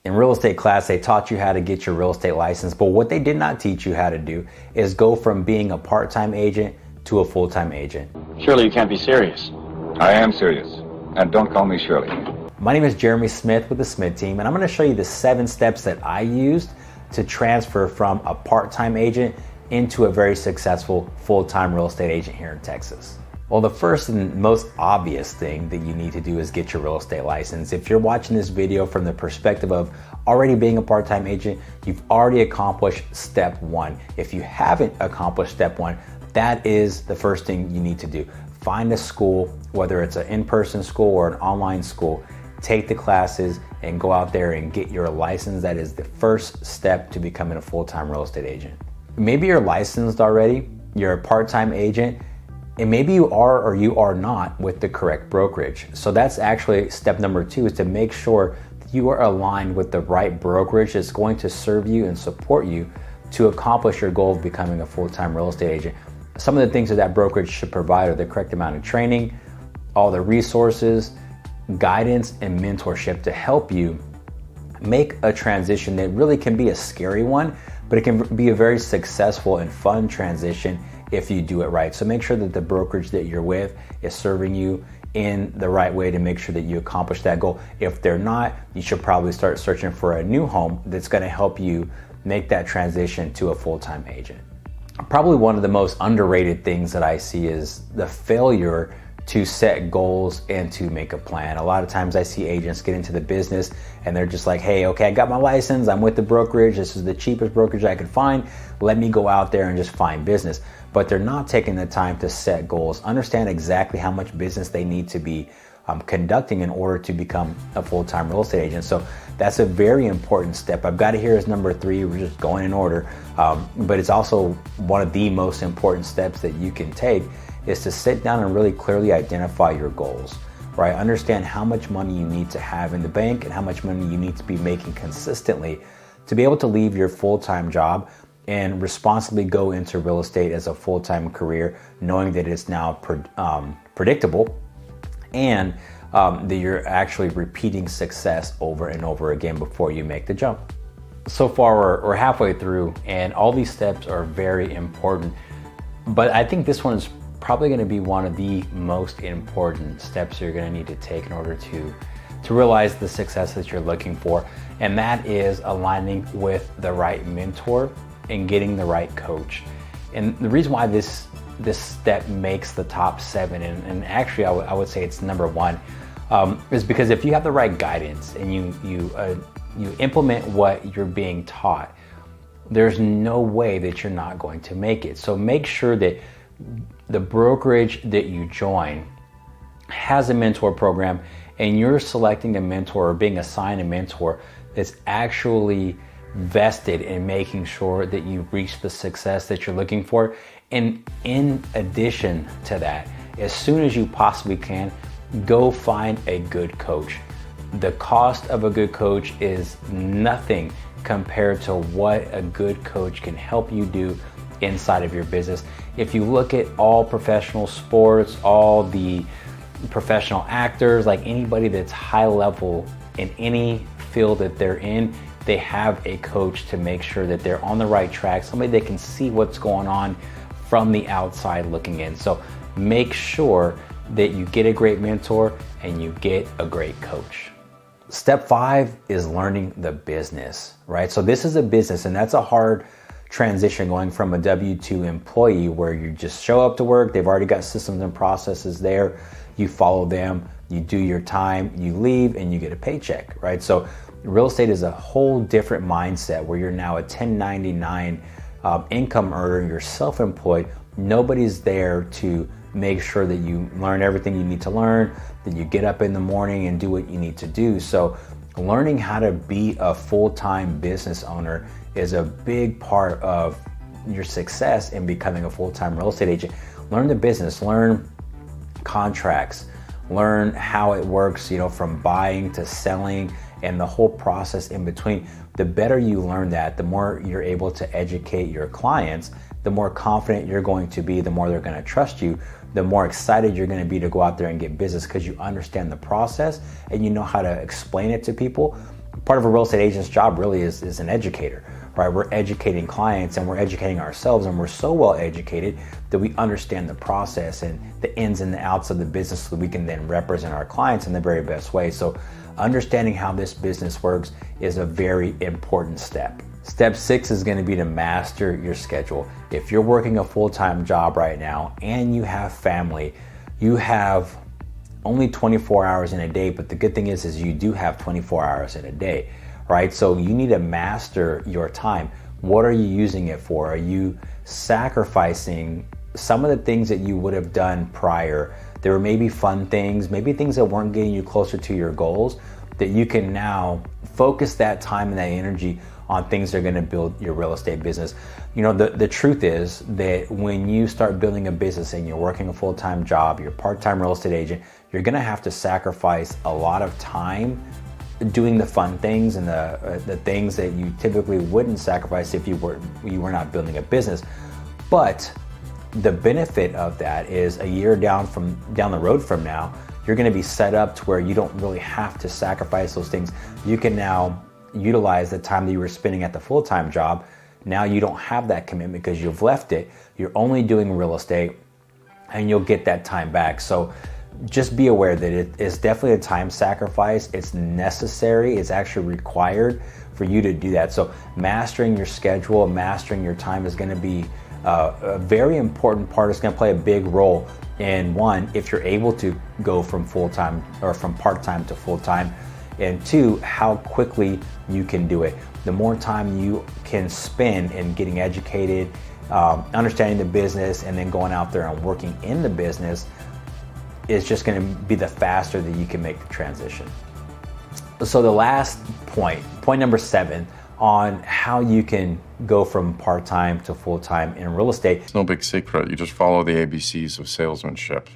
In real estate class, they taught you how to get your real estate license, but what they did not teach you how to do is go from being a part-time agent to a full-time agent. Surely you can't be serious. I am serious, and don't call me Shirley. My name is Jeremy Smith with the Smith team, and I'm going to show you the 7 steps that I used to transfer from a part-time agent into a very successful full-time real estate agent here in Texas. Well, the first and most obvious thing that you need to do is get your real estate license. If you're watching this video from the perspective of already being a part-time agent, you've already accomplished step 1. If you haven't accomplished step 1, that is the first thing you need to do. Find a school, whether it's an in-person school or an online school, take the classes and go out there and get your license. That is the first step to becoming a full-time real estate agent. Maybe you're licensed already, you're a part-time agent, and maybe you are or you are not with the correct brokerage. So that's actually step number 2, is to make sure that you are aligned with the right brokerage that's going to serve you and support you to accomplish your goal of becoming a full-time real estate agent. Some of the things that brokerage should provide are the correct amount of training, all the resources, guidance, and mentorship to help you make a transition that really can be a scary one, but it can be a very successful and fun transition if you do it right. So make sure that the brokerage that you're with is serving you in the right way to make sure that you accomplish that goal. If they're not, you should probably start searching for a new home that's going to help you make that transition to a full-time agent. Probably one of the most underrated things that I see is the failure to set goals and to make a plan. A lot of times I see agents get into the business and they're just like, hey, okay, I got my license, I'm with the brokerage, this is the cheapest brokerage I could find, let me go out there and just find business. But they're not taking the time to set goals, understand exactly how much business they need to be conducting in order to become a full-time real estate agent. So that's a very important step. I've got it here as number 3, we're just going in order, but it's also one of the most important steps that you can take, is to sit down and really clearly identify your goals, right? Understand how much money you need to have in the bank and how much money you need to be making consistently to be able to leave your full-time job and responsibly go into real estate as a full-time career, knowing that it's now predictable and that you're actually repeating success over and over again before you make the jump. So far, we're halfway through, and all these steps are very important, but I think this one is probably going to be one of the most important steps you're going to need to take in order to realize the success that you're looking for, and that is aligning with the right mentor and getting the right coach. And the reason why this step makes the top 7, and actually I would say it's number 1, is because if you have the right guidance and you implement what you're being taught, there's no way that you're not going to make it. So make sure that the brokerage that you join has a mentor program, and you're selecting a mentor or being assigned a mentor that's actually vested in making sure that you reach the success that you're looking for. And in addition to that, as soon as you possibly can, go find a good coach. The cost of a good coach is nothing compared to what a good coach can help you do inside of your business. If you look at all professional sports, all the professional actors, like anybody that's high level in any field that they're in, they have a coach to make sure that they're on the right track, somebody that can see what's going on from the outside looking in. So make sure that you get a great mentor and you get a great coach. Step 5 is learning the business, right? So this is a business, and that's a hard transition, going from a W-2 employee where you just show up to work, they've already got systems and processes there, you follow them, you do your time, you leave, and you get a paycheck, right? So real estate is a whole different mindset where you're now a 1099 income earner, you're self-employed. Nobody's there to make sure that you learn everything you need to learn, that you get up in the morning and do what you need to do. So learning how to be a full-time business owner is a big part of your success in becoming a full-time real estate agent. Learn the business, learn contracts, learn how it works, from buying to selling and the whole process in between. The better you learn that, the more you're able to educate your clients, the more confident you're going to be, the more they're going to trust you, the more excited you're going to be to go out there and get business because you understand the process and you know how to explain it to people. Part of a real estate agent's job really is an educator, right? We're educating clients and we're educating ourselves, and we're so well educated that we understand the process and the ins and the outs of the business so that we can then represent our clients in the very best way. So understanding how this business works is a very important step. Step 6 is going to be to master your schedule. If you're working a full-time job right now and you have family, you have only 24 hours in a day, but the good thing is you do have 24 hours in a day, right? So you need to master your time. What are you using it for? Are you sacrificing some of the things that you would have done prior? There were maybe fun things, maybe things that weren't getting you closer to your goals, that you can now focus that time and that energy on things that are going to build your real estate business. You know, the truth is that when you start building a business and you're working a full-time job, you're a part-time real estate agent, you're going to have to sacrifice a lot of time doing the fun things and the things that you typically wouldn't sacrifice if you were not building a business. But the benefit of that is a year down the road from now, you're going to be set up to where you don't really have to sacrifice those things. You can now utilize the time that you were spending at the full-time job. Now you don't have that commitment because you've left it. You're only doing real estate and you'll get that time back. So just be aware that it is definitely a time sacrifice. It's necessary. It's actually required for you to do that. So mastering your schedule, mastering your time is going to be a very important part. It's going to play a big role in, one, if you're able to go from full-time or from part-time to full-time, and two, how quickly you can do it. The more time you can spend in getting educated, understanding the business, and then going out there and working in the business is just going to be the faster that you can make the transition. So the last point number 7, on how you can go from part-time to full-time in real estate. It's no big secret. You just follow the ABCs of salesmanship.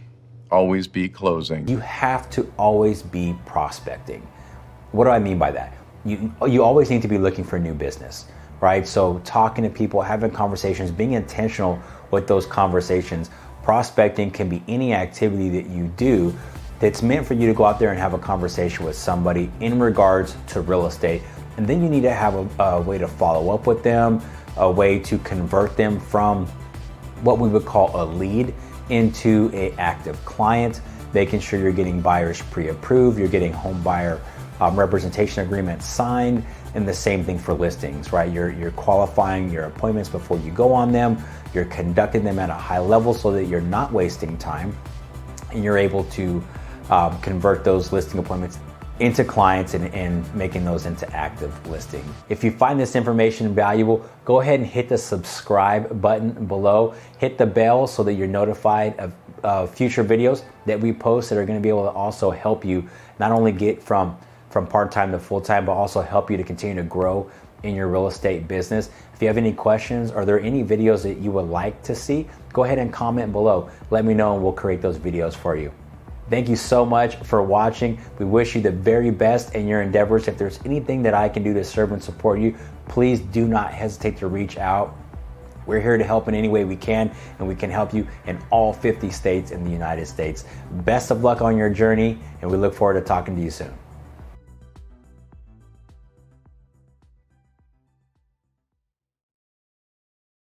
Always be closing. You have to always be prospecting. What do I mean by that? You always need to be looking for new business, right? So talking to people, having conversations, being intentional with those conversations. Prospecting can be any activity that you do that's meant for you to go out there and have a conversation with somebody in regards to real estate. And then you need to have a way to follow up with them, a way to convert them from what we would call a lead into an active client, making sure you're getting buyers pre-approved, you're getting home buyer representation agreements signed, and the same thing for listings, right? You're qualifying your appointments before you go on them, you're conducting them at a high level so that you're not wasting time, and you're able to convert those listing appointments into clients and making those into active listings. If you find this information valuable, go ahead and hit the subscribe button below. Hit the bell so that you're notified of future videos that we post that are going to be able to also help you not only get from part-time to full-time, but also help you to continue to grow in your real estate business. If you have any questions, are there any videos that you would like to see? Go ahead and comment below. Let me know and we'll create those videos for you. Thank you so much for watching. We wish you the very best in your endeavors. If there's anything that I can do to serve and support you, please do not hesitate to reach out. We're here to help in any way we can, and we can help you in all 50 states in the United States. Best of luck on your journey, and we look forward to talking to you soon.